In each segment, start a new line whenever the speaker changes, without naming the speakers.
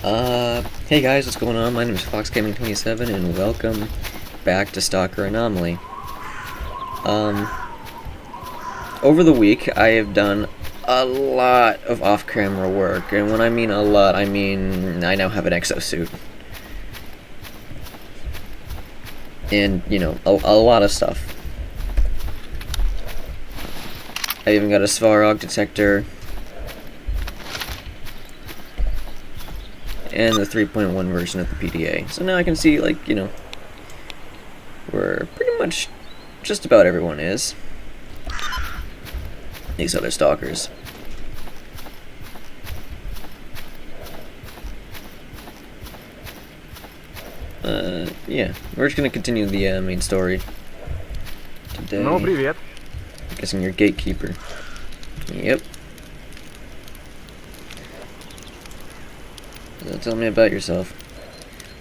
Hey guys, what's going on? My name is FoxGaming27 and welcome back to Stalker Anomaly. Over the week I have done a lot of off-camera work, and when I mean a lot, I mean I now have an exosuit. And, you know, a lot of stuff. I even got a S.T.A.L.K.E.R detector. And the 3.1 version of the PDA. So now I can see, like, you know, where pretty much just about everyone is. These other stalkers. Yeah, we're just gonna continue the main story today.
No, привет.
I'm guessing you're gatekeeper. Yep. So tell me about yourself.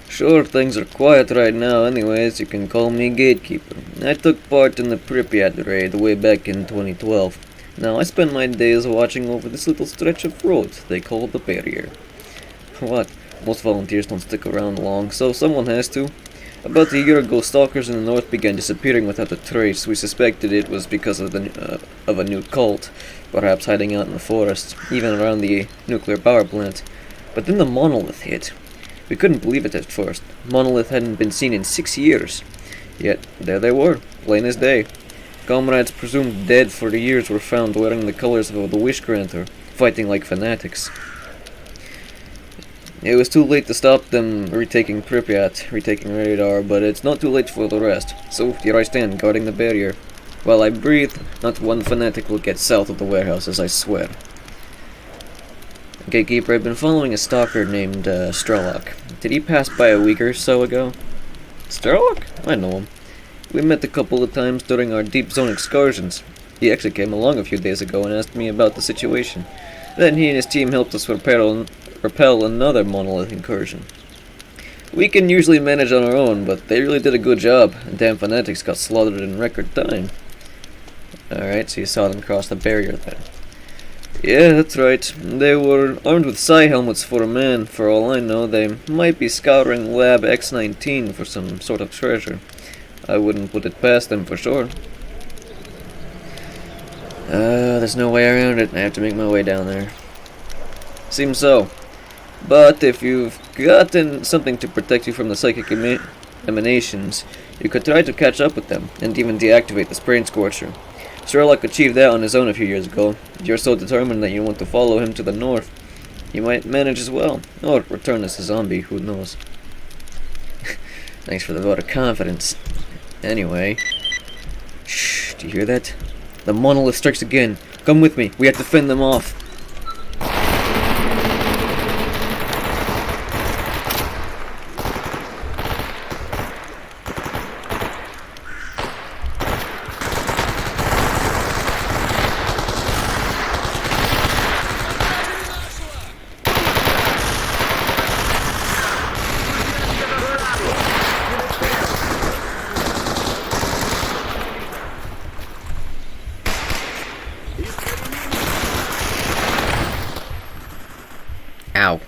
Sure, things are quiet right now anyways, you can call me gatekeeper. I took part in the Pripyat raid way back in 2012. Now I spend my days watching over this little stretch of road they call the barrier. What? Most volunteers don't stick around long, so someone has to. About a year ago, stalkers in the north began disappearing without a trace. We suspected it was because of a new cult, perhaps hiding out in the forest, even around the nuclear power plant. But then the monolith hit. We couldn't believe it at first. Monolith hadn't been seen in 6 years. Yet, there they were, plain as day. Comrades presumed dead for the years were found wearing the colors of the Wish Granter, fighting like fanatics. It was too late to stop them retaking Pripyat, retaking radar, but it's not too late for the rest. So here I stand, guarding the barrier. While I breathe, not one fanatic will get south of the warehouses, I swear. Gatekeeper, I've been following a stalker named S.T.A.L.K.E.R. Did he pass by a week or so ago? S.T.A.L.K.E.R? I know him. We met a couple of times during our deep zone excursions. He actually came along a few days ago and asked me about the situation. Then he and his team helped us repel another monolith incursion. We can usually manage on our own, but they really did a good job. Damn fanatics got slaughtered in record time. Alright, so you saw them cross the barrier then. Yeah, that's right. They were armed with psi helmets for a man. For all I know, they might be scouring Lab X-19 for some sort of treasure. I wouldn't put it past them for sure. There's no way around it. I have to make my way down there. Seems so. But if you've gotten something to protect you from the psychic emanations, you could try to catch up with them, and even deactivate the brain Scorcher. S.T.A.L.K.E.R achieved that on his own a few years ago. You're so determined that you want to follow him to the north. You might manage as well, or return as a zombie, who knows. Thanks for the vote of confidence. Anyway. Shh, do you hear that? The monolith strikes again. Come with me, we have to fend them off. Ow.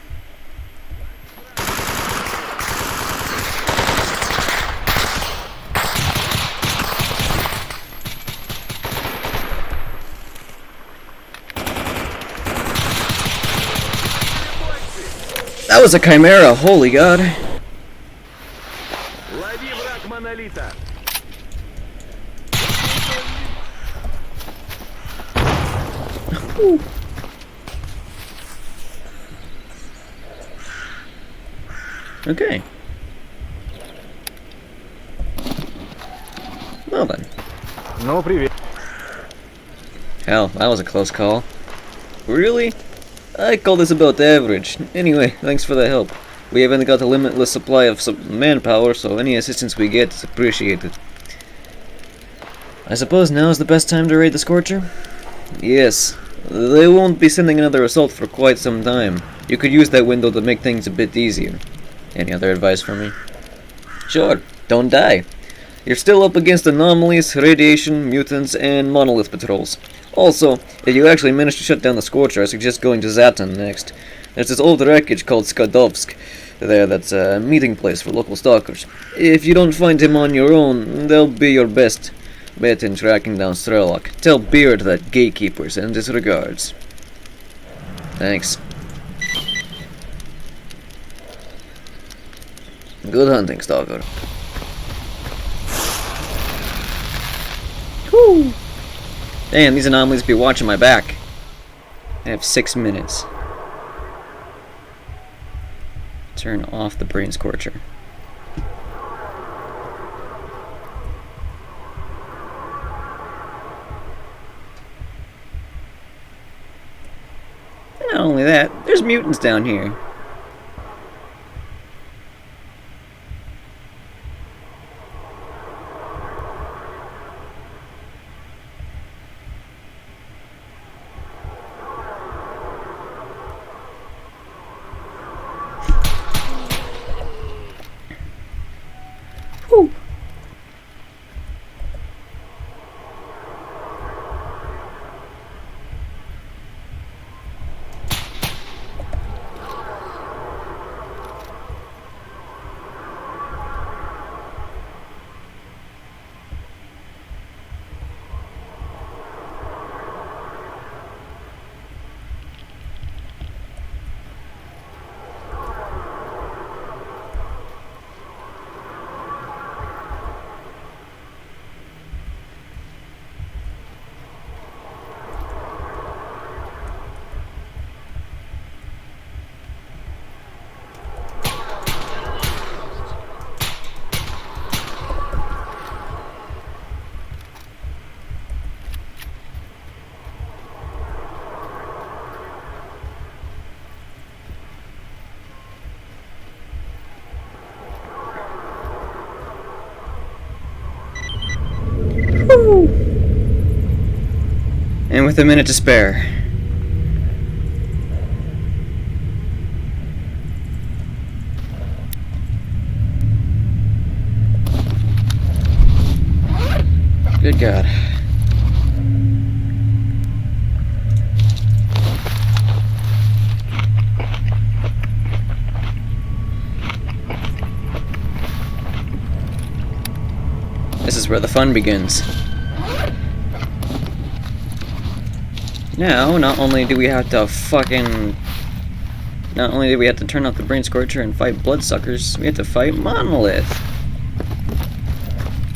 That was a chimera, holy god. Okay. Well then.
No, привет.
Hell, that was a close call. Really? I call this about average. Anyway, thanks for the help. We haven't got a limitless supply of manpower, so any assistance we get is appreciated. I suppose now is the best time to raid the Scorcher? Yes. They won't be sending another assault for quite some time. You could use that window to make things a bit easier. Any other advice for me? Sure, don't die. You're still up against anomalies, radiation, mutants, and monolith patrols. Also, if you actually manage to shut down the Scorcher, I suggest going to Zatan next. There's this old wreckage called Skadovsk there that's a meeting place for local stalkers. If you don't find him on your own, they'll be your best bet in tracking down S.T.A.L.K.E.R. Tell Beard that Gatekeeper sends his regards. Thanks. Good hunting, Stalker. Whew. Damn, these anomalies be watching my back. I have 6 minutes. Turn off the brain Scorcher. And not only that, there's mutants down here. Whew. Woo. And with a minute to spare. Good God. This is where the fun begins. Now, not only do we have to turn off the brain Scorcher and fight bloodsuckers, we have to fight Monolith.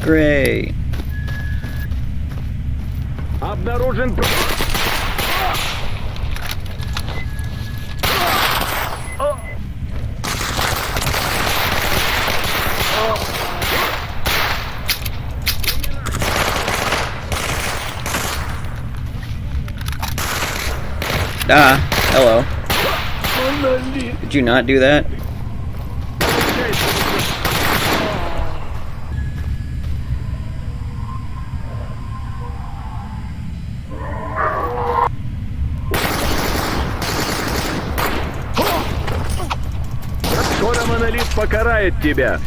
Great.
Обнаружен.
Ah, hello. Did you not do that?
Скоро монолит покарает тебя.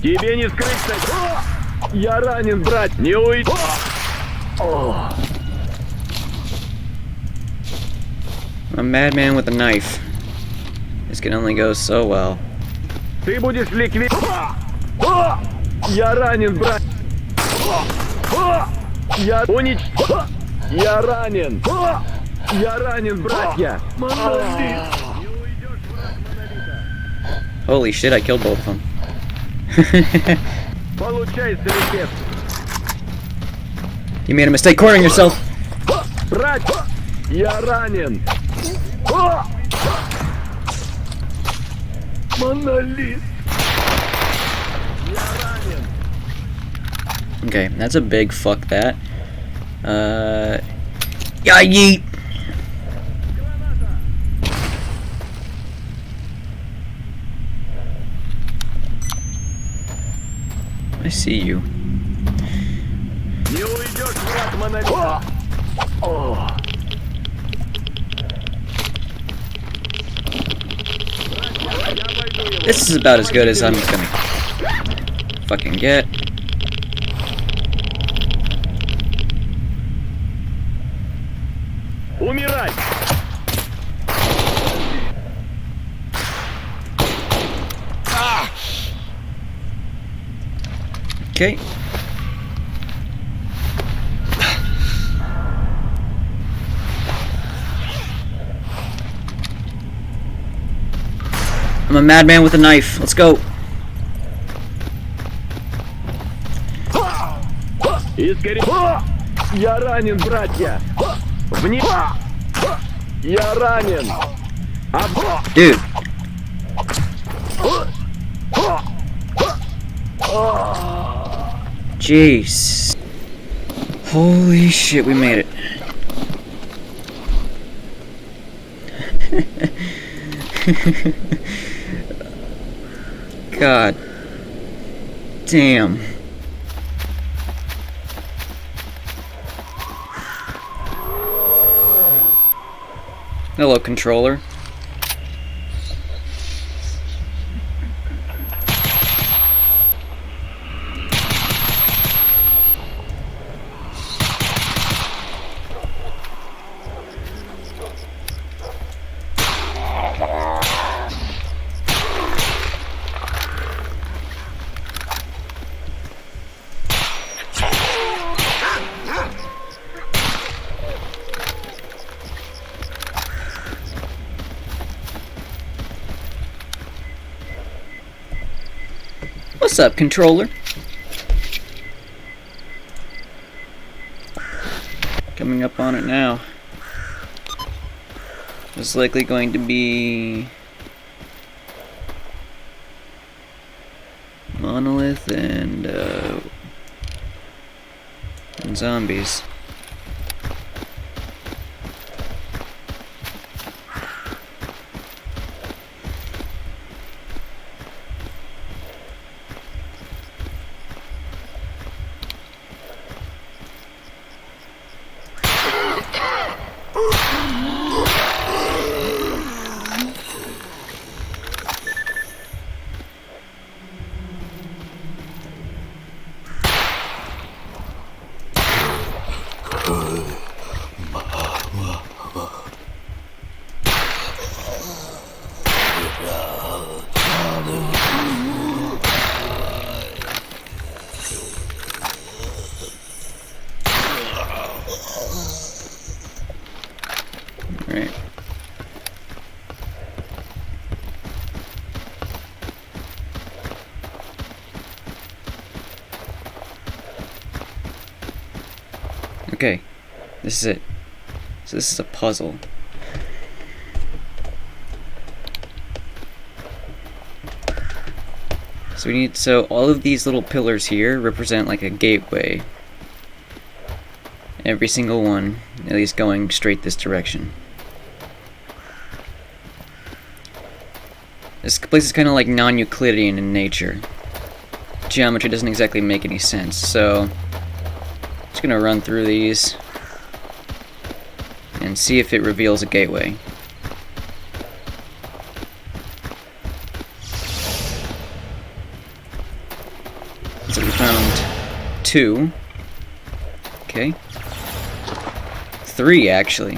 Тебе не скрыться. Я ранен, брат. Не уйди.
A madman with a knife. This can only go so well.
Ты будешь ликвидирован. Я ранен, брат. Я уничтожен. Я ранен. Я ранен, братья. Монолит.
Holy shit, I killed both of them.
Получай, славик.
You made a mistake cornering yourself.
Брат, я ранен. Монолит. Я ранен.
Okay, that's a big fuck that. Yeah, yeet. I see you.
Не уйдешь, брат, монолит. Я войду,
This is about as good as I'm gonna fucking get.
Умирать!
Okay. I'm a madman with a knife. Let's go.
Я ранен, братья! Вниз! Я ранен!
Dude. Jeez. Holy shit, we made it. God damn. Hello, controller. What's up, controller? Coming up on it now. It's likely going to be monolith and zombies. Right. Okay, this is it. So this is a puzzle. So all of these little pillars here represent like a gateway. Every single one, at least going straight this direction. This place is kind of like non-Euclidean in nature. Geometry doesn't exactly make any sense, so I'm just gonna run through these and see if it reveals a gateway. So we found 2. Okay. 3 actually.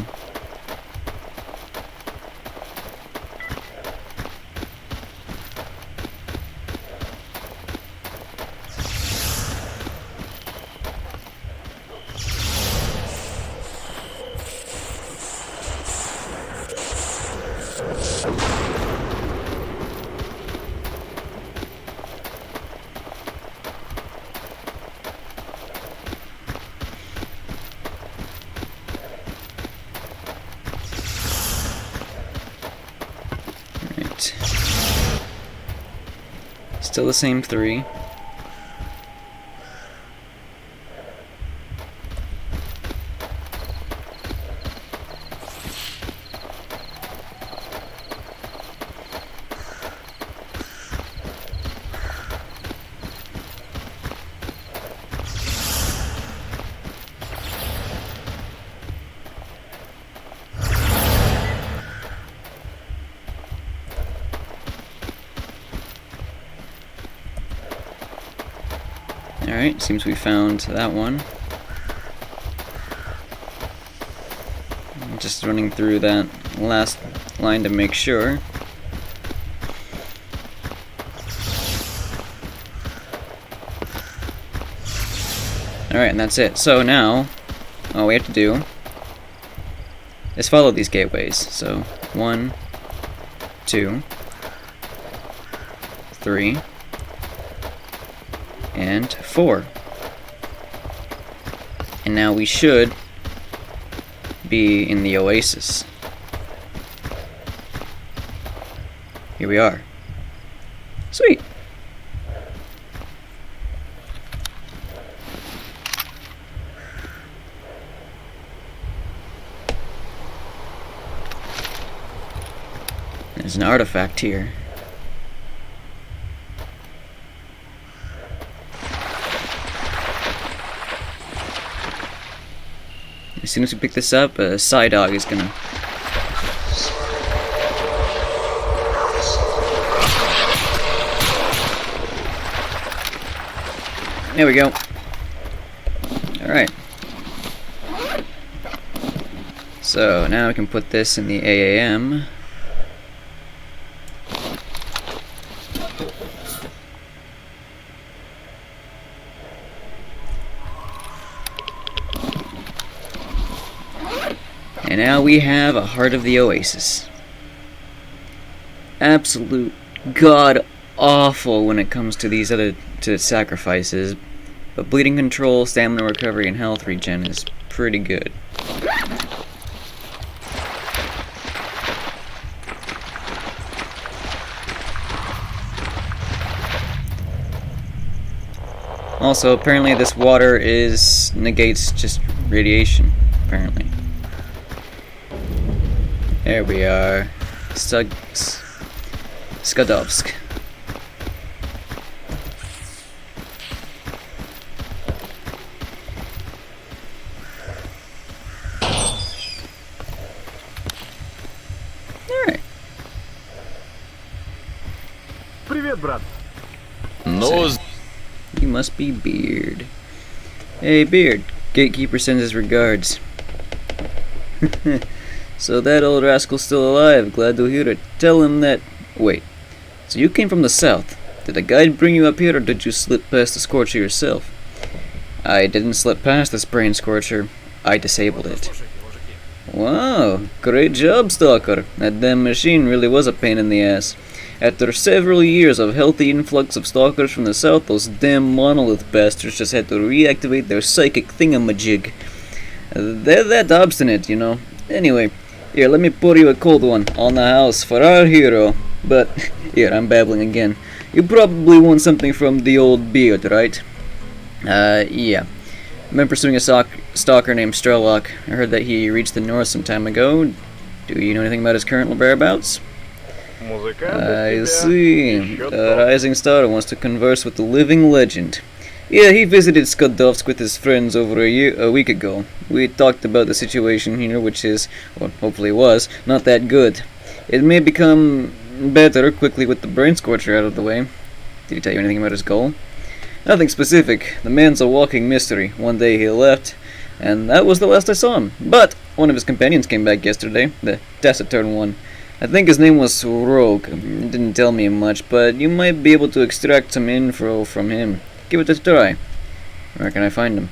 Still the same 3.
Alright, seems we found that one. Just running through that last line to make sure. Alright, and that's it. So now, all we have to do is follow these gateways. So, 1, 2, 3, and 4. And now we should be in the oasis. Here we are. Sweet. There's an artifact here. As soon as we pick this up, a side dog is gonna... There we go. Alright. So, now we can put this in the AAM. And now we have a Heart of the Oasis. Absolute god awful when it comes to these other sacrifices, but bleeding control, stamina recovery, and health regen is pretty good. Also, apparently this water negates just radiation, apparently. There we are. Skadovsk. Alright.
Привет, брат.
No. You must be Beard. Hey, Beard. Gatekeeper sends his regards. So that old rascal's still alive. Glad to hear it. Tell him that... Wait. So you came from the south. Did a guide bring you up here, or did you slip past the Scorcher yourself? I didn't slip past this brain Scorcher. I disabled it. Wow. Great job, Stalker. That damn machine really was a pain in the ass. After several years of healthy influx of stalkers from the south, those damn monolith bastards just had to reactivate their psychic thingamajig. They're that obstinate, you know. Anyway, here, let me pour you a cold one on the house for our hero. But, here, I'm babbling again. You probably want something from the old Beard, right? Yeah. I've been pursuing a stalker named S.T.A.L.K.E.R. I heard that he reached the north some time ago. Do you know anything about his current whereabouts? I see. A rising star wants to converse with the living legend. Yeah, he visited Skadovsk with his friends over a week ago. We talked about the situation here, which is, or hopefully was, not that good. It may become better quickly with the brain Scorcher out of the way. Did he tell you anything about his goal? Nothing specific. The man's a walking mystery. One day he left, and that was the last I saw him. But one of his companions came back yesterday, the taciturn one. I think his name was Rogue. It didn't tell me much, but you might be able to extract some info from him. Give it a try. Where can I find him?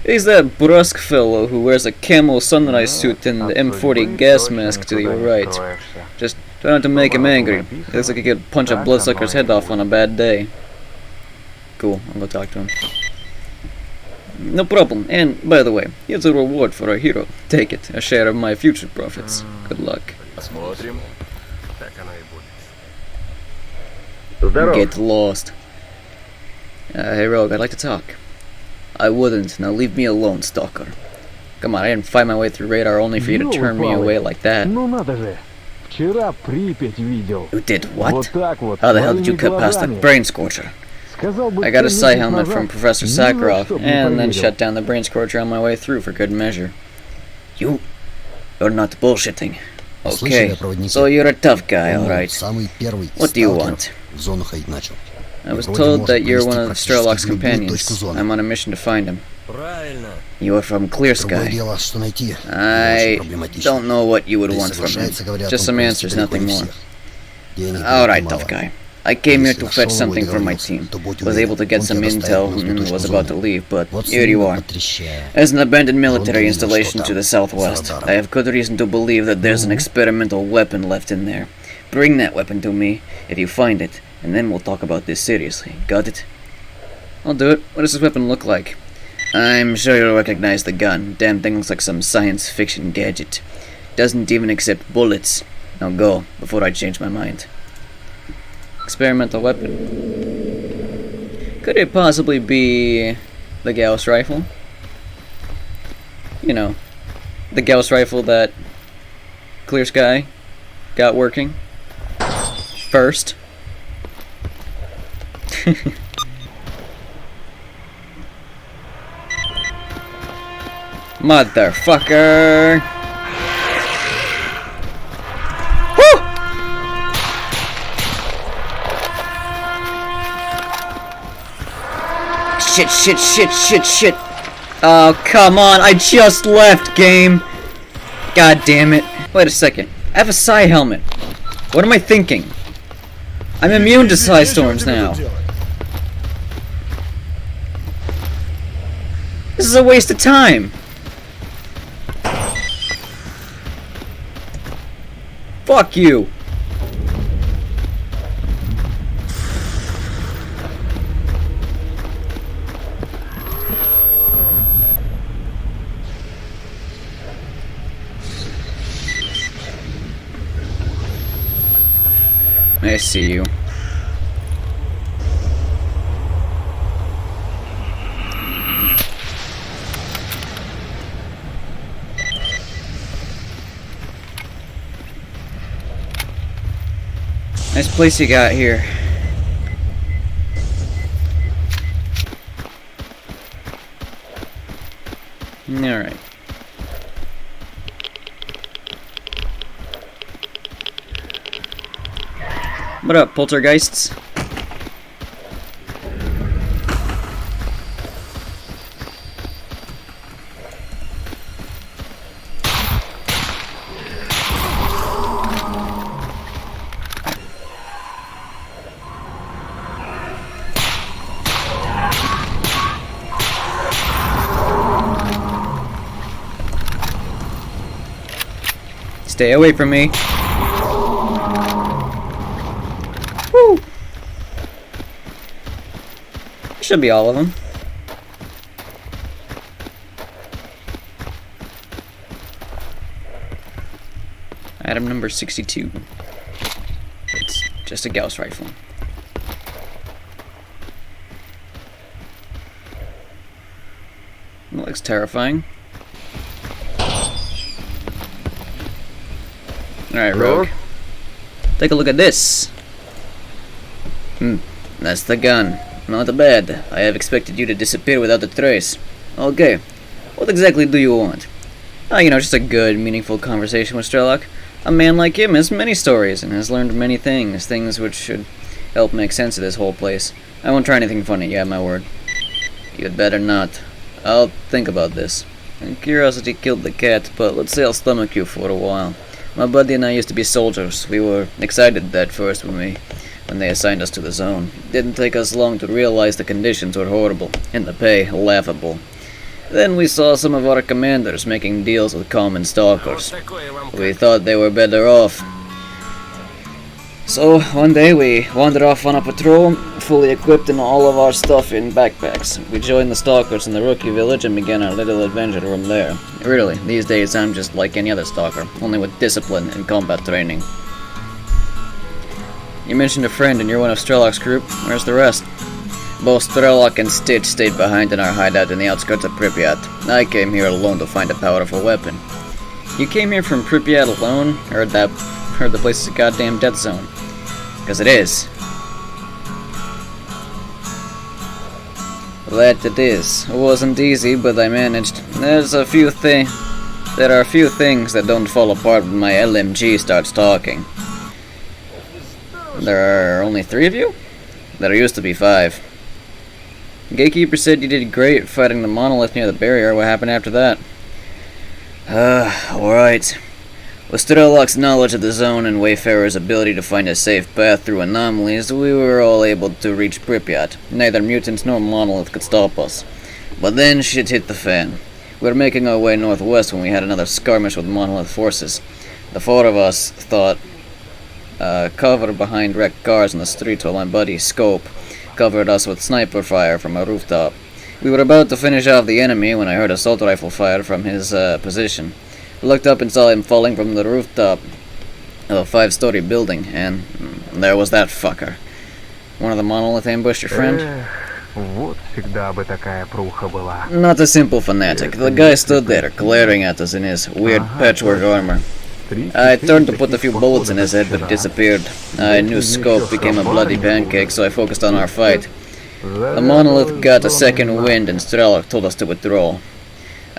He's that brusque fellow who wears a camo sunrise suit and the M40 gas mask to your right. Just try not to make him angry. He looks like he could punch a bloodsucker's head off on a bad day. Cool, I'll go talk to him. No problem. And, by the way, here's a reward for our hero. Take it, a share of my future profits. Good luck.
Посмотрим. Так оно и будет. Здорово.
Get lost. Hey Rogue, I'd like to talk. I wouldn't. Now leave me alone, Stalker. Come on, I didn't find my way through radar only for you to turn me away like that.
Ну надо же. Вчера Припять видел.
You did what?
Вот так вот.
How the hell did you get past the brain Scorcher? I got a sight helmet from Professor Sakharov, and then shut down the brain Scorcher on my way through for good measure. You're not bullshitting. Okay, so you're a tough guy, alright. What do you want? I was told that you're one of S.T.A.L.K.E.R's companions. I'm on a mission to find him. You are from Clear Sky. I don't know what you would want from him. Just some answers, nothing more. Alright, tough guy. I came here to fetch something from my team. Was able to get some intel and was about to leave, but here you are. As an abandoned military installation to the southwest, I have good reason to believe that there's an experimental weapon left in there. Bring that weapon to me, if you find it, and then we'll talk about this seriously. Got it? I'll do it. What does this weapon look like? I'm sure you'll recognize the gun. Damn thing looks like some science fiction gadget. Doesn't even accept bullets. Now go, before I change my mind. Experimental weapon. Could it possibly be the Gauss rifle? You know, the Gauss rifle that Clear Sky got working first. Motherfucker! Woo! Shit. Oh, come on, I just left, game! God damn it. Wait a second. I have a psi helmet. What am I thinking? I'm immune to psi storms now. This is a waste of time. Fuck you. I see you. Nice place you got here. Alright. What up, poltergeists? Stay away from me. Woo! Should be all of them. Item number 62. It's just a Gauss rifle. That looks terrifying. Alright, Rogue. Take a look at this. That's the gun. Not bad. I have expected you to disappear without a trace. Okay. What exactly do you want? You know, just a good, meaningful conversation with S.T.A.L.K.E.R. A man like him has many stories and has learned many things. Things which should help make sense of this whole place. I won't try anything funny, you have my word. You'd better not. I'll think about this. And curiosity killed the cat, but let's say I'll stomach you for a while. My buddy and I used to be soldiers. We were excited at first when they assigned us to the zone. It didn't take us long to realize the conditions were horrible, and the pay laughable. Then we saw some of our commanders making deals with common stalkers. We thought they were better off. So, one day we wandered off on a patrol, fully equipped and all of our stuff in backpacks. We joined the stalkers in the rookie village and began our little adventure from there. Really, these days I'm just like any other stalker, only with discipline and combat training. You mentioned a friend and you're one of S.T.A.L.K.'s group. Where's the rest? Both S.T.A.L.K.E.R and Stitch stayed behind in our hideout in the outskirts of Pripyat. I came here alone to find a powerful weapon. You came here from Pripyat alone? Heard the place is a goddamn death zone. 'Cause it is. That it is. It wasn't easy, but I managed. There are a few things that don't fall apart when my LMG starts talking. There are only 3 of you? There used to be 5. Gatekeeper said you did great fighting the monolith near the barrier. What happened after that? Alright. With S.T.A.L.K.E.R's knowledge of the zone and Wayfarer's ability to find a safe path through anomalies, we were all able to reach Pripyat. Neither mutants nor monolith could stop us. But then shit hit the fan. We were making our way northwest when we had another skirmish with monolith forces. The 4 of us thought cover behind wrecked cars on the street while my buddy Scope covered us with sniper fire from a rooftop. We were about to finish off the enemy when I heard assault rifle fire from his position. I looked up and saw him falling from the rooftop of a 5-story building, and there was that fucker. One of the monolith ambushed your friend?
Вот всегда бы такая пруха была.
Not a simple fanatic. The guy stood there, glaring at us in his weird patchwork armor. I turned to put a few bullets in his head, but he disappeared. I knew Scope became a bloody pancake, so I focused on our fight. The monolith got a second wind, and S.T.A.L.K.E.R told us to withdraw.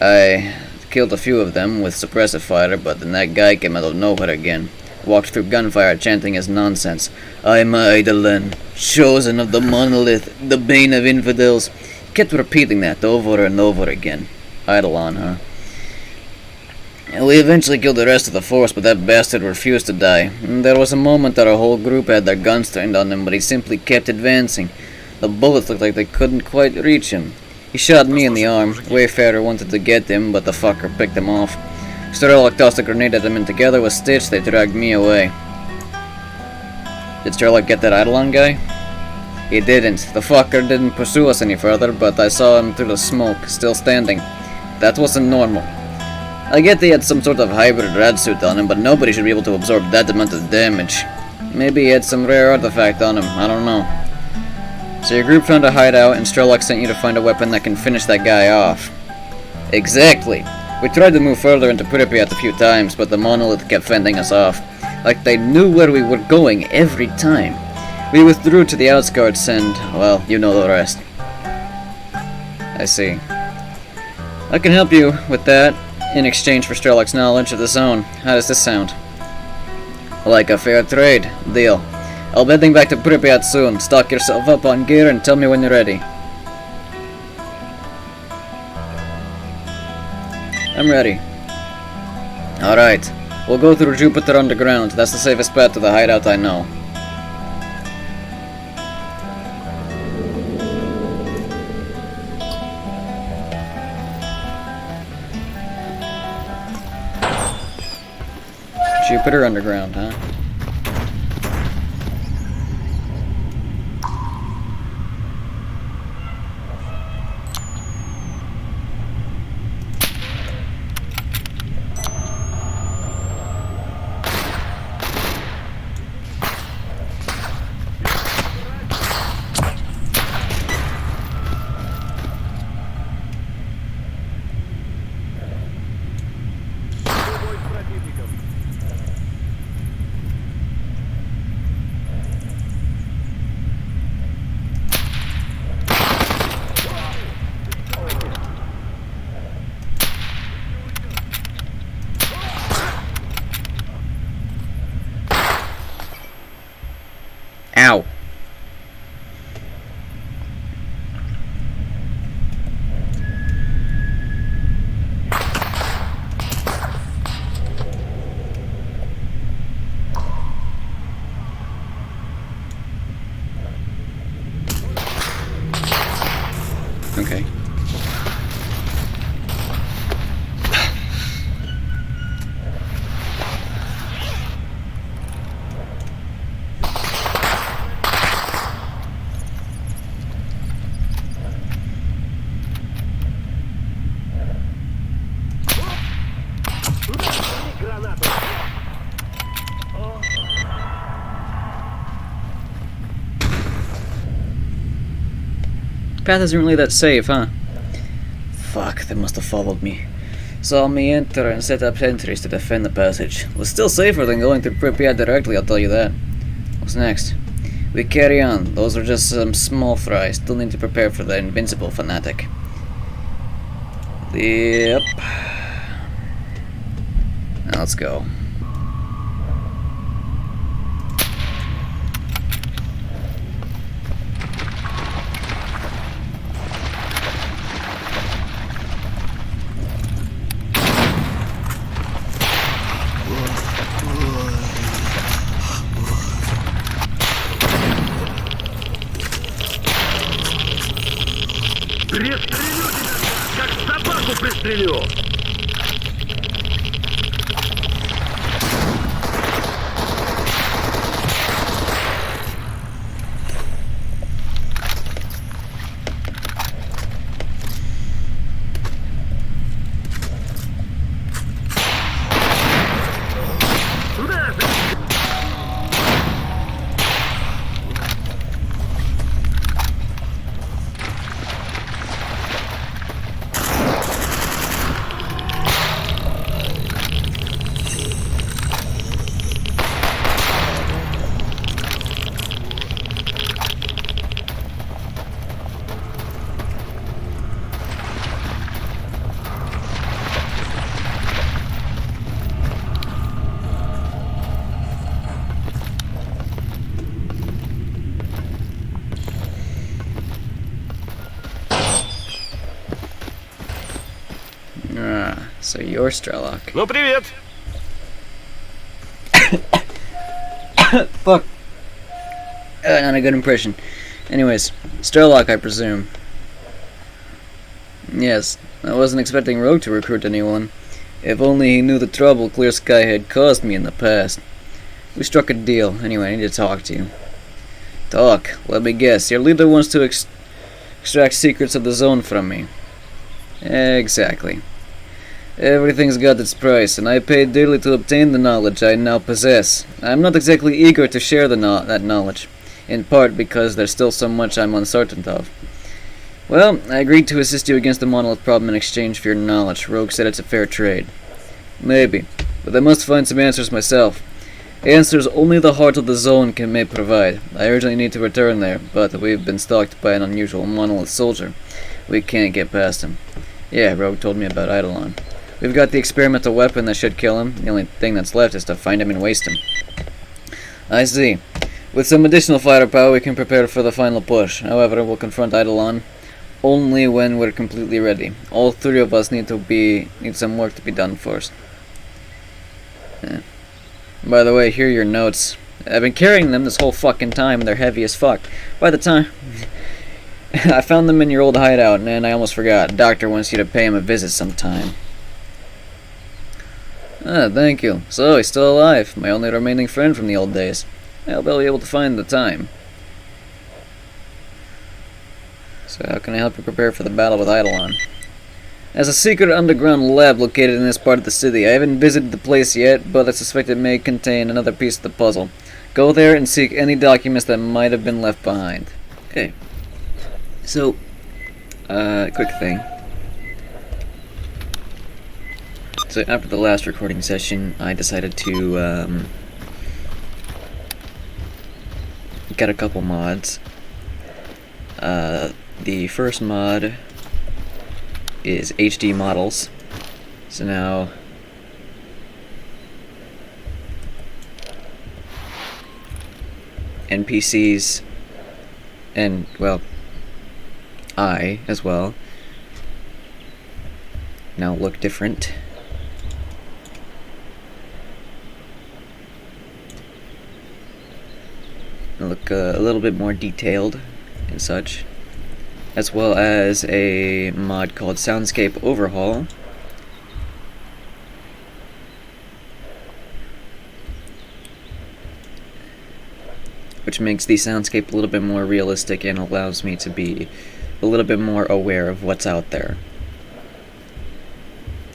I killed a few of them with suppressive fire, but then that guy came out of nowhere again. Walked through gunfire chanting his nonsense. I'm Eidolon, chosen of the monolith, the bane of infidels. Kept repeating that over and over again. Eidolon, huh? And we eventually killed the rest of the force, but that bastard refused to die. And there was a moment that our whole group had their guns turned on him, but he simply kept advancing. The bullets looked like they couldn't quite reach him. He shot me in the arm. Wayfarer wanted to get him, but the fucker picked him off. S.T.A.L.K.E.R tossed a grenade at him, and together with Stitch, they dragged me away. Did S.T.A.L.K.E.R get that Eidolon guy? He didn't. The fucker didn't pursue us any further, but I saw him through the smoke, still standing. That wasn't normal. I get they had some sort of hybrid rad suit on him, but nobody should be able to absorb that amount of damage. Maybe he had some rare artifact on him, I don't know. So your group found a hideout, and S.T.A.L.K.E.R sent you to find a weapon that can finish that guy off. Exactly! We tried to move further into Pripyat a few times, but the monolith kept fending us off. Like they knew where we were going every time. We withdrew to the outskirts and, well, you know the rest. I see. I can help you with that, in exchange for S.T.A.L.K.E.'r's knowledge of the zone. How does this sound? Like a fair trade. Deal. I'll be heading back to Pripyat soon. Stock yourself up on gear and tell me when you're ready. I'm ready. Alright. We'll go through Jupiter Underground. That's the safest path to the hideout I know. Jupiter Underground, huh? Ow. Okay. Path isn't really that safe, huh? Fuck, they must have followed me. Saw me enter and set up sentries to defend the passage. It was still safer than going through Pripyat directly, I'll tell you that. What's next? We carry on. Those are just some small fry. Still need to prepare for the invincible fanatic. Yep. Now let's go.
Пристрелю тебя, как собаку пристрелю! Туда же!
Ah, so you're S.T.A.L.K.E.R.
Ну, привет!
Fuck. Not a good impression. Anyways, S.T.A.L.K.E.R, I presume. Yes, I wasn't expecting Rogue to recruit anyone. If only he knew the trouble S.T.A.L.K.E.R had caused me in the past. We struck a deal. Anyway, I need to talk to you. Talk. Let me guess. Your leader wants to extract secrets of the zone from me. Exactly. Everything's got its price, and I paid dearly to obtain the knowledge I now possess. I'm not exactly eager to share that knowledge, in part because there's still so much I'm uncertain of. Well, I agreed to assist you against the monolith problem in exchange for your knowledge. Rogue said it's a fair trade. Maybe, but I must find some answers myself. Answers only the heart of the zone may provide. I urgently need to return there, but we've been stalked by an unusual monolith soldier. We can't get past him. Yeah, Rogue told me about Eidolon. We've got the experimental weapon that should kill him. The only thing that's left is to find him and waste him. I see. With some additional firepower, we can prepare for the final push. However, we'll confront Eidolon only when we're completely ready. All three of us need some work to be done first. By the way, here are your notes. I've been carrying them this whole fucking time, and they're heavy as fuck. By the time I found them in your old hideout, and I almost forgot. Doctor wants you to pay him a visit sometime. Ah, thank you. So, he's still alive. My only remaining friend from the old days. I hope I'll be able to find the time. So, how can I help you prepare for the battle with Eidolon? As a secret underground lab located in this part of the city. I haven't visited the place yet, but I suspect it may contain another piece of the puzzle. Go there and seek any documents that might have been left behind. Okay. So, quick thing. So after the last recording session, I decided to get a couple mods. The first mod is HD models. So now NPCs and, well, I as well now look different. Look a little bit more detailed and such, as well as a mod called Soundscape Overhaul, which makes the soundscape a little bit more realistic and allows me to be a little bit more aware of what's out there.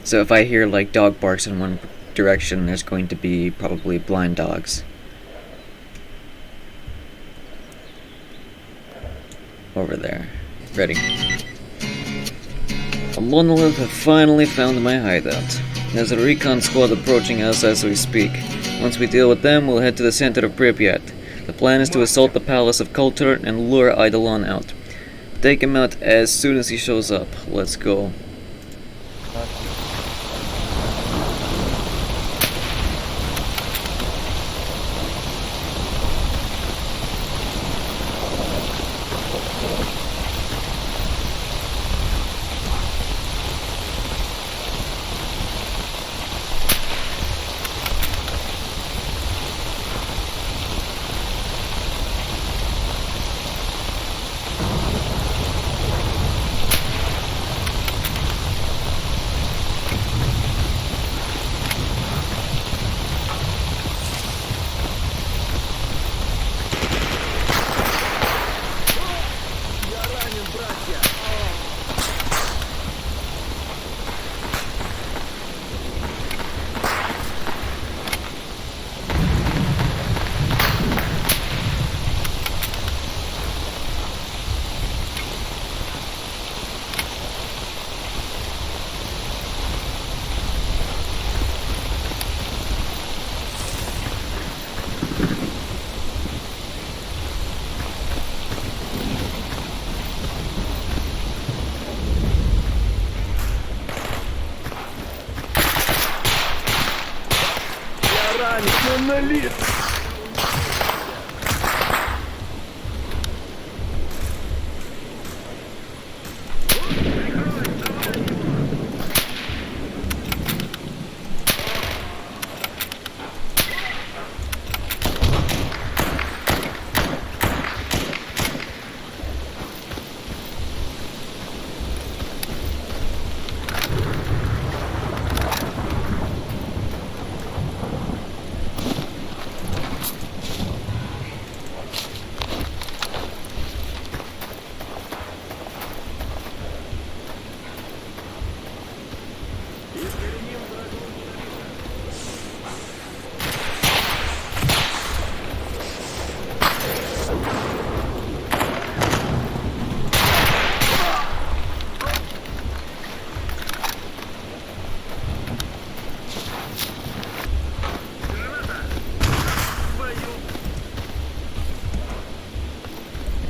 So if I hear like dog barks in one direction, there's going to be probably blind dogs over there. Ready. A monolith have finally found my hideout. There's a recon squad approaching us as we speak. Once we deal with them, we'll head to the center of Pripyat. The plan is to assault the palace of S.T.A.L.K.E.R and lure Eidolon out. Take him out as soon as he shows up. Let's go.
Адреналин!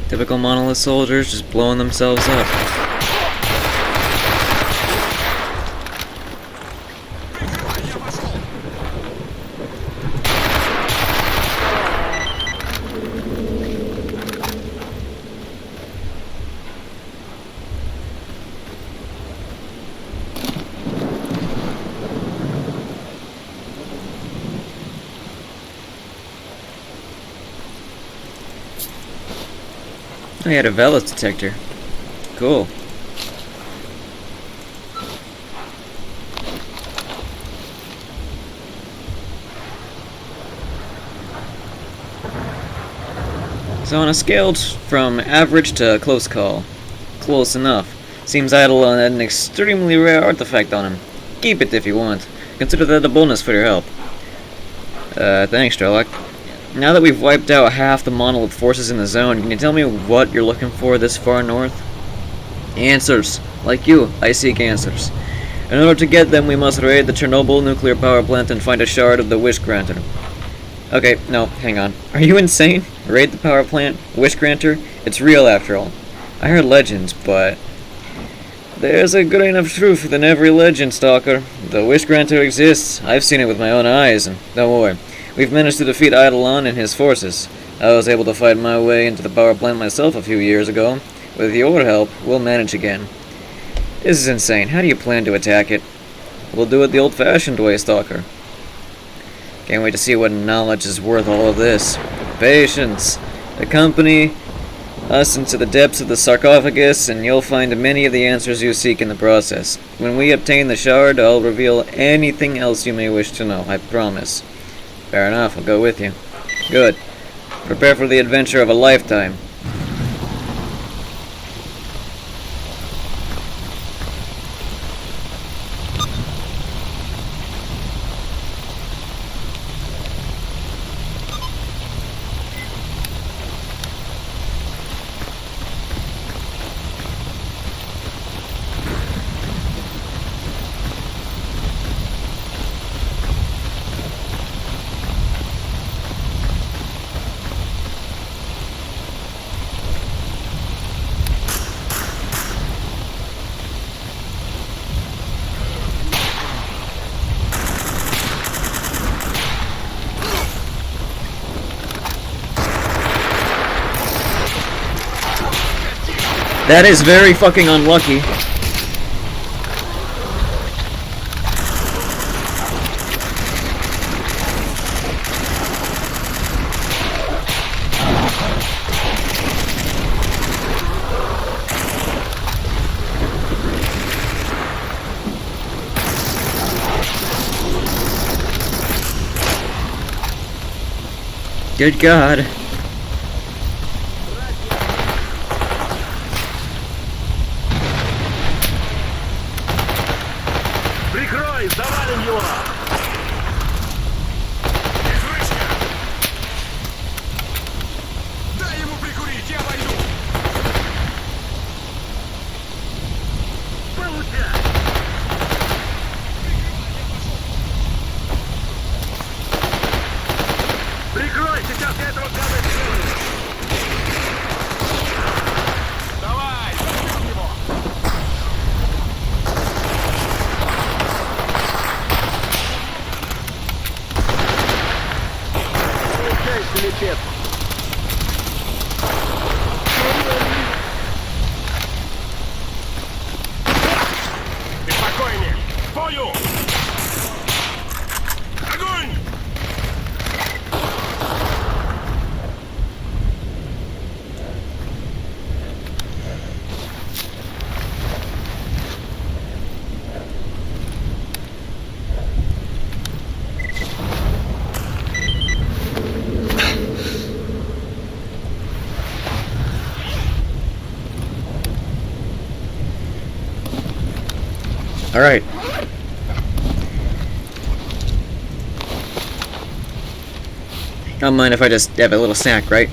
Typical monolith soldiers just blowing themselves up. I had a Velos detector. Cool. So on a scale from average to close call, close enough. Seems Eidolon had an extremely rare artifact on him. Keep it if you want. Consider that a bonus for your help. Thanks, Sherlock. Now that we've wiped out half the monolith forces in the zone, can you tell me what you're looking for this far north? Answers. Like you, I seek answers. In order to get them, we must raid the Chernobyl nuclear power plant and find a shard of the Wish Granter. Okay, no, hang on. Are you insane? Raid the power plant? Wish Granter? It's real after all. I heard legends, but there's a good enough truth in every legend, Stalker. The Wish Granter exists. I've seen it with my own eyes, and don't worry. We've managed to defeat Eidolon and his forces. I was able to fight my way into the power plant myself a few years ago. With your help, we'll manage again. This is insane. How do you plan to attack it? We'll do it the old-fashioned way, Stalker. Can't wait to see what knowledge is worth all of this. Patience. Accompany us into the depths of the sarcophagus, and you'll find many of the answers you seek in the process. When we obtain the shard, I'll reveal anything else you may wish to know, I promise. Fair enough, I'll go with you. Good. Prepare for the adventure of a lifetime. That is very fucking unlucky. Good God.
Прикрой, завалим его! Дай ему прикурить, я войду! Получай! Прикрой, сейчас я этого гада сделаю! Давай, забьем его!
Alright. Don't mind if I just have a little snack, right?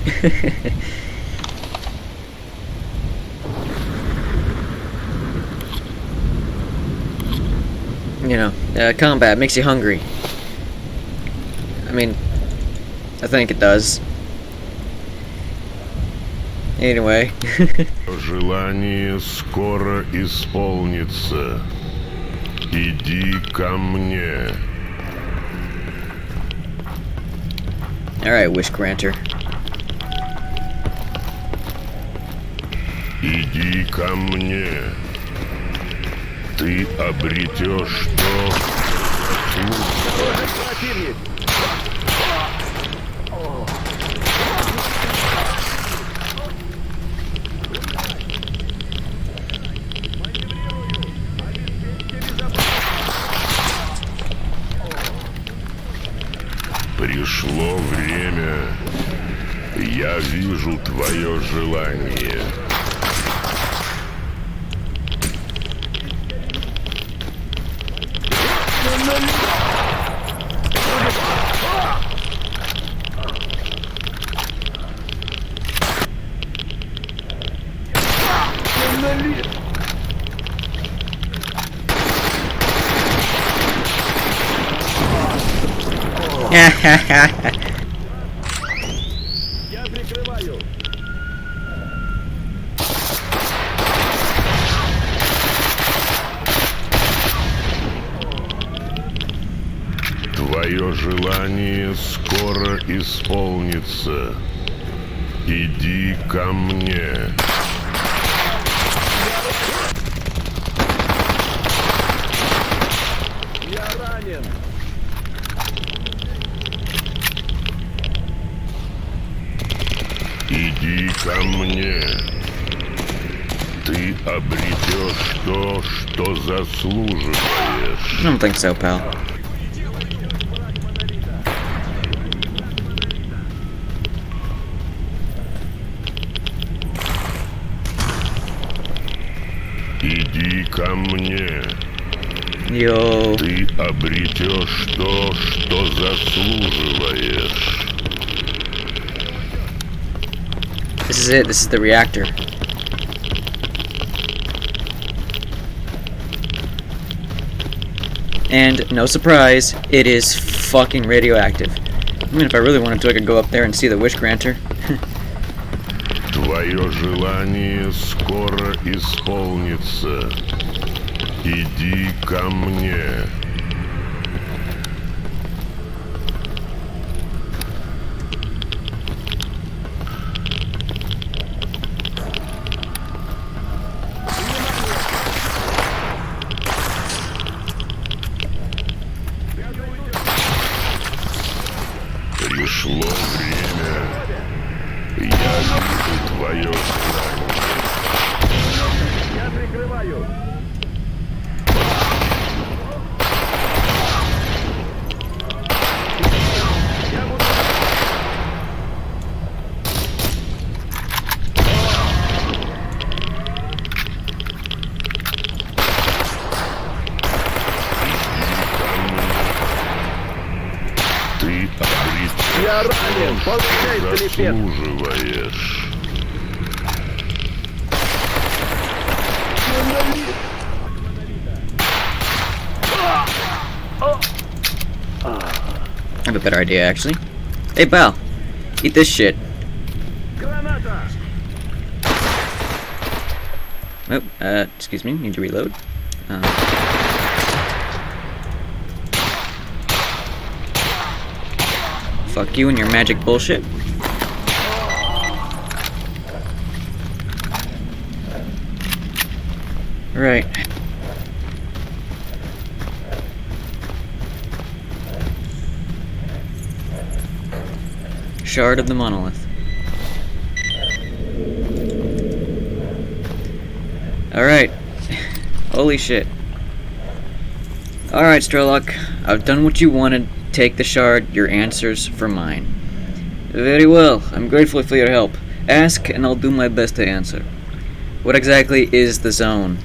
You know, combat makes you hungry. I mean, I think it does. Anyway.
Желание скоро исполнится. Иди ко мне.
Alright, Wish Granter.
Иди ко мне. Ты обретешь то,
Противник!
пришло время. Я вижу твое желание.
Я прикрываю.
Твое желание скоро исполнится. Иди ко мне.
Я ранен.
Иди ко мне. Ты обретешь то, что заслуживаешь.
I don't think so, pal.
Иди ко мне.
Yo.
Ты обретешь то, что заслуживаешь.
This is it. This is the reactor. And, no surprise, it is fucking radioactive. I mean, if I really wanted to, I could go up there and see the Wish Granter.
Твое желание скоро исполнится. Иди ко мне. Пришло время. Я вижу твое желание.
Я прикрываю. Я буду...
Ты обретешь,
Я ранен. Получай,
что
Филиппет.
заслуживаешь.
I have a better idea, actually. Hey, pal. Eat this shit.
Граната.
Oh, excuse me. Need to reload. Fuck you and your magic bullshit. Right. Shard of the monolith. Alright. Holy shit. Alright, S.T.A.L.K.E.R, I've done what you wanted. Take the shard, your answers for mine. Very well, I'm grateful for your help. Ask, and I'll do my best to answer. What exactly is the zone?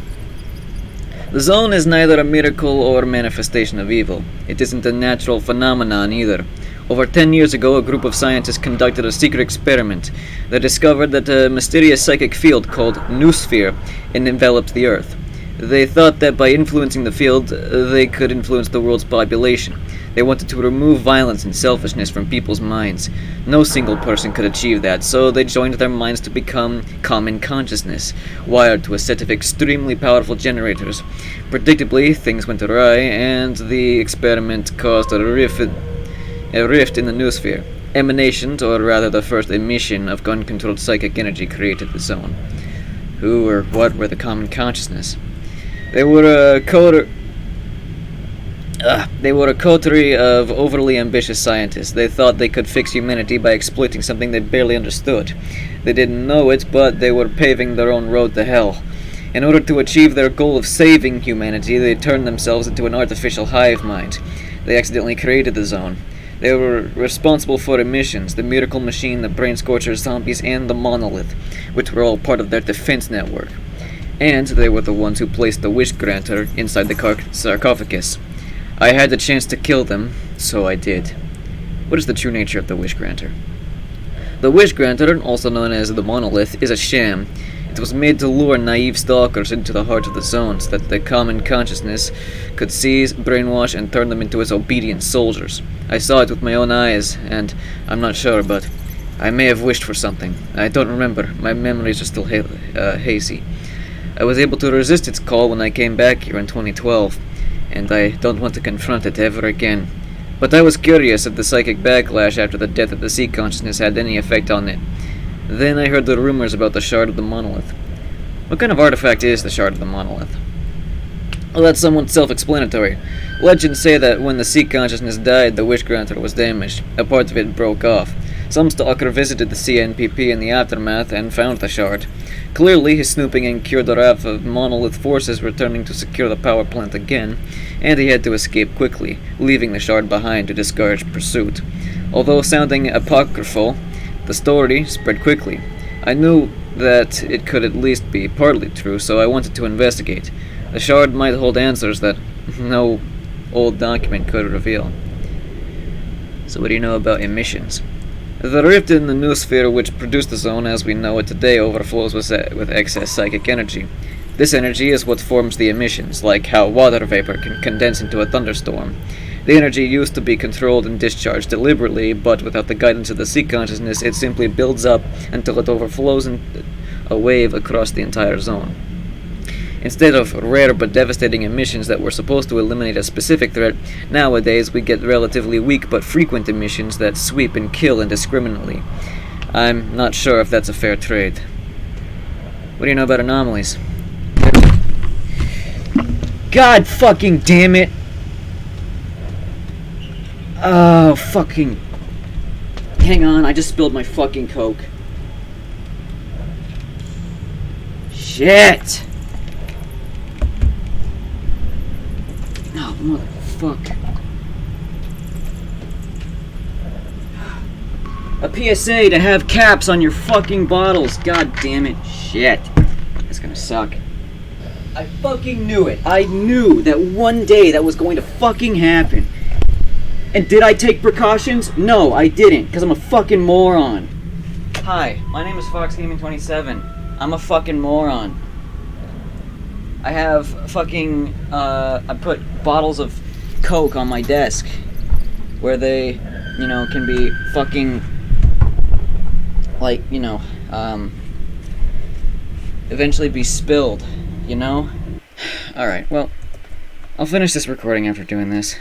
The zone is neither a miracle or manifestation of evil. It isn't a natural phenomenon either. Over 10 years ago, a group of scientists conducted a secret experiment. They discovered that a mysterious psychic field called S.T.A.L.K.E.R enveloped the Earth. They thought that by influencing the field, they could influence the world's population. They wanted to remove violence and selfishness from people's minds. No single person could achieve that, so they joined their minds to become common consciousness, wired to a set of extremely powerful generators. Predictably, things went awry, and the experiment caused a rift in the noosphere. Emanations, or rather the first emission of uncontrolled psychic energy, created the zone. Who or what were the common consciousness? They were a coterie of overly ambitious scientists. They thought they could fix humanity by exploiting something they barely understood. They didn't know it, but they were paving their own road to hell. In order to achieve their goal of saving humanity, they turned themselves into an artificial hive mind. They accidentally created the zone. They were responsible for emissions, the miracle machine, the brain scorcher zombies, and the monolith, which were all part of their defense network. And they were the ones who placed the wish granter inside the sarcophagus. I had the chance to kill them, so I did. What is the true nature of the wish granter? The wish granter, also known as the monolith, is a sham. It was made to lure naive stalkers into the heart of the zone so that the common consciousness could seize, brainwash, and turn them into its obedient soldiers. I saw it with my own eyes, and I'm not sure, but I may have wished for something. I don't remember. My memories are still hazy. I was able to resist its call when I came back here in 2012, and I don't want to confront it ever again. But I was curious if the psychic backlash after the death of the sea consciousness had any effect on it. Then I heard the rumors about the Shard of the Monolith. What kind of artifact is the Shard of the Monolith? Well, that's somewhat self-explanatory. Legends say that when the sea consciousness died, the wish granter was damaged. A part of it broke off. Some stalker visited the CNPP in the aftermath and found the shard. Clearly, his snooping incurred the wrath of monolith forces returning to secure the power plant again, and he had to escape quickly, leaving the shard behind to discourage pursuit. Although sounding apocryphal, the story spread quickly. I knew that it could at least be partly true, so I wanted to investigate. The shard might hold answers that no old document could reveal. So what do you know about emissions? The rift in the noosphere which produced the zone as we know it today overflows with excess psychic energy. This energy is what forms the emissions, like how water vapor can condense into a thunderstorm. The energy used to be controlled and discharged deliberately, but without the guidance of the sea consciousness, it simply builds up until it overflows in a wave across the entire zone. Instead of rare but devastating emissions that were supposed to eliminate a specific threat, nowadays we get relatively weak but frequent emissions that sweep and kill indiscriminately. I'm not sure if that's a fair trade. What do you know about anomalies? God fucking damn it! Oh, fucking... Hang on, I just spilled my fucking Coke. Shit! Oh, motherfuck. A PSA to have caps on your fucking bottles. God damn it. Shit. That's gonna suck. I fucking knew it. I knew that one day that was going to fucking happen. And did I take precautions? No, I didn't, because I'm a fucking moron. Hi, my name is Fox Gaming 27. I'm a fucking moron. I have fucking, I put bottles of Coke on my desk where they, you know, can be fucking, like, you know, eventually be spilled, you know? Alright, well, I'll finish this recording after doing this.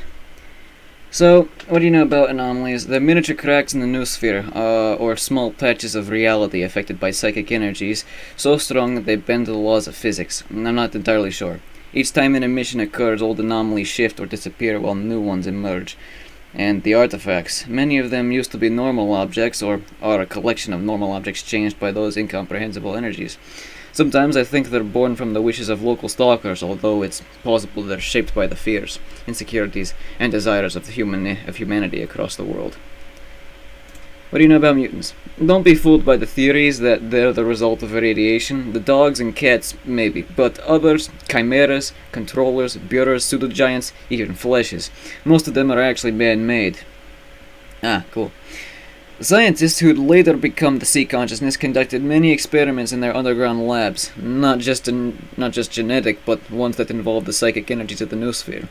So, what do you know about anomalies? They're miniature cracks in the noosphere, or small patches of reality affected by psychic energies, so strong that they bend the laws of physics. I'm not entirely sure. Each time an emission occurs, old anomalies shift or disappear while new ones emerge. And the artifacts, many of them used to be normal objects, or are a collection of normal objects changed by those incomprehensible energies. Sometimes I think they're born from the wishes of local stalkers, although it's possible they're shaped by the fears, insecurities, and desires of humanity across the world. What do you know about mutants? Don't be fooled by the theories that they're the result of irradiation. The dogs and cats, maybe, but others, chimeras, controllers, bureaus, pseudo-giants, even fleshes. Most of them are actually man-made. Ah, cool. Scientists who'd later become the sea consciousness conducted many experiments in their underground labs, not just genetic, but ones that involved the psychic energies of the noosphere.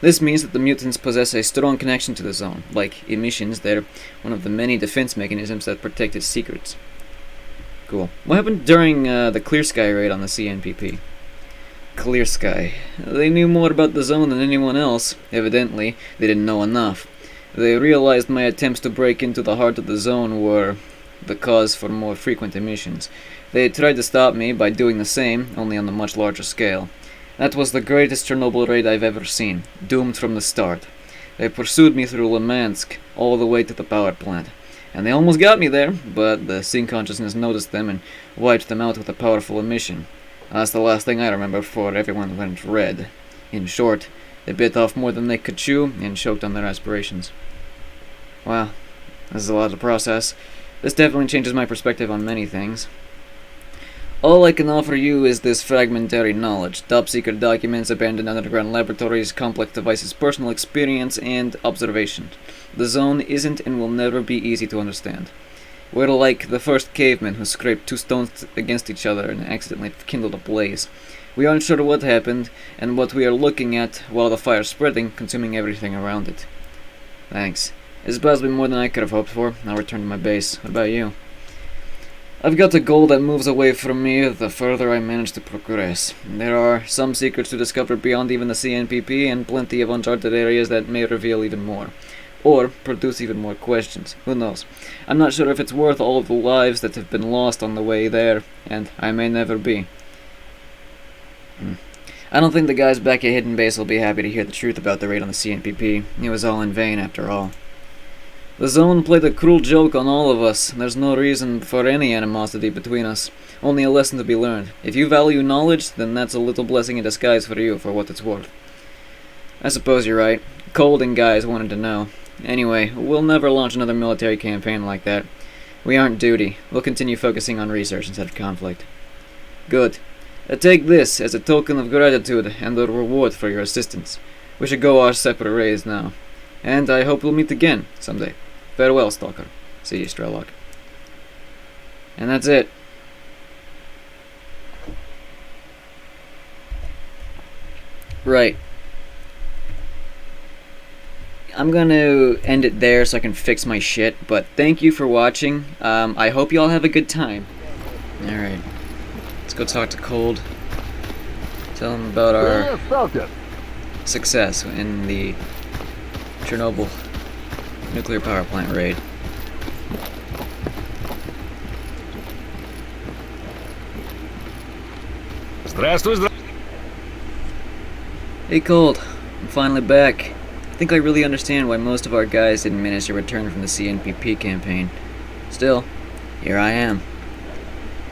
This means that the mutants possess a strong connection to the zone. Like emissions, they're one of the many defense mechanisms that protect its secrets. Cool. What happened during the Clear Sky raid on the CNPP? Clear Sky. They knew more about the zone than anyone else. Evidently, they didn't know enough. They realized my attempts to break into the heart of the zone were the cause for more frequent emissions. They tried to stop me by doing the same, only on a much larger scale. That was the greatest Chernobyl raid I've ever seen, doomed from the start. They pursued me through Lemansk, all the way to the power plant. And they almost got me there, but the Sea Consciousness noticed them and wiped them out with a powerful emission. That's the last thing I remember before everyone went red. In short, they bit off more than they could chew and choked on their aspirations. Wow, this is a lot to process. This definitely changes my perspective on many things. All I can offer you is this fragmentary knowledge, top-secret documents, abandoned underground laboratories, complex devices, personal experience, and observation. The zone isn't and will never be easy to understand. We're like the first cavemen who scraped two stones against each other and accidentally kindled a blaze. We aren't sure what happened, and what we are looking at while the fire's spreading, consuming everything around it. Thanks. It's possibly more than I could have hoped for. I'll return to my base. What about you? I've got a goal that moves away from me the further I manage to progress. There are some secrets to discover beyond even the CNPP, and plenty of uncharted areas that may reveal even more. Or produce even more questions. Who knows? I'm not sure if it's worth all of the lives that have been lost on the way there, and I may never be. I don't think the guys back at Hidden Base will be happy to hear the truth about the raid on the CNPP. It was all in vain, after all. The zone played a cruel joke on all of us. There's no reason for any animosity between us. Only a lesson to be learned. If you value knowledge, then that's a little blessing in disguise for you, for what it's worth. I suppose you're right. Cold and guys wanted to know. Anyway, we'll never launch another military campaign like that. We aren't duty. We'll continue focusing on research instead of conflict. Good. Take this as a token of gratitude and a reward for your assistance. We should go our separate ways now. And I hope we'll meet again someday. Farewell, Stalker. See you, S.T.A.L.K.E.R. And that's it. Right. I'm gonna end it there so I can fix my shit, but thank you for watching. I hope you all have a good time. Alright. Let's go talk to Cold. Tell him about our success in the Chernobyl nuclear power plant raid. Hey Cold, I'm finally back. I think I really understand why most of our guys didn't manage to return from the CNPP campaign. Still, here I am.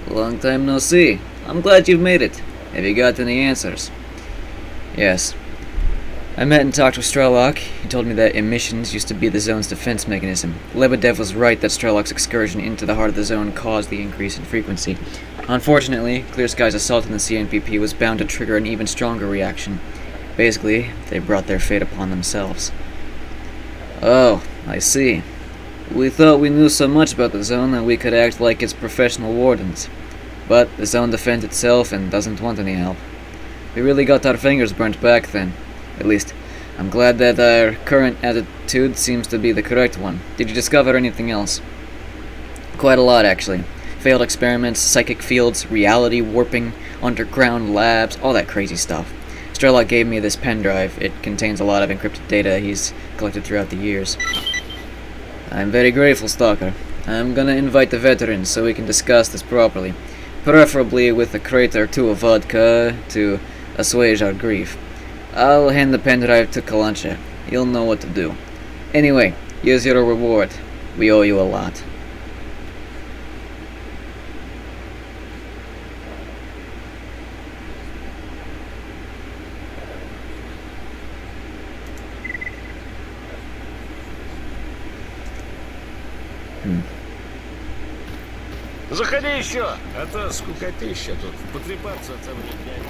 Long time no see. I'm glad you've made it. Have you got any answers? Yes. I met and talked with S.T.A.L.K.E.R. He told me that emissions used to be the zone's defense mechanism. Lebedev was right that S.T.A.L.K.E.'s excursion into the heart of the zone caused the increase in frequency. Unfortunately, Clear Sky's assault on the CNPP was bound to trigger an even stronger reaction. Basically, they brought their fate upon themselves. Oh, I see. We thought we knew so much about the zone that we could act like its professional wardens. But the zone defends itself and doesn't want any help. We really got our fingers burnt back then. At least, I'm glad that our current attitude seems to be the correct one. Did you discover anything else? Quite a lot, actually. Failed experiments, psychic fields, reality warping, underground labs, all that crazy stuff. S.T.A.L.K.E.R. gave me this pen drive. It contains a lot of encrypted data he's collected throughout the years. I'm very grateful, Stalker. I'm gonna invite the veterans so we can discuss this properly. Preferably with a crate or two of vodka to assuage our grief. I'll hand the pen drive to Kalancha. He'll know what to do. Anyway, here's your reward. We owe you a lot. Hmm.
Заходи еще, а то скукотища тут. Потрепаться целыми днями.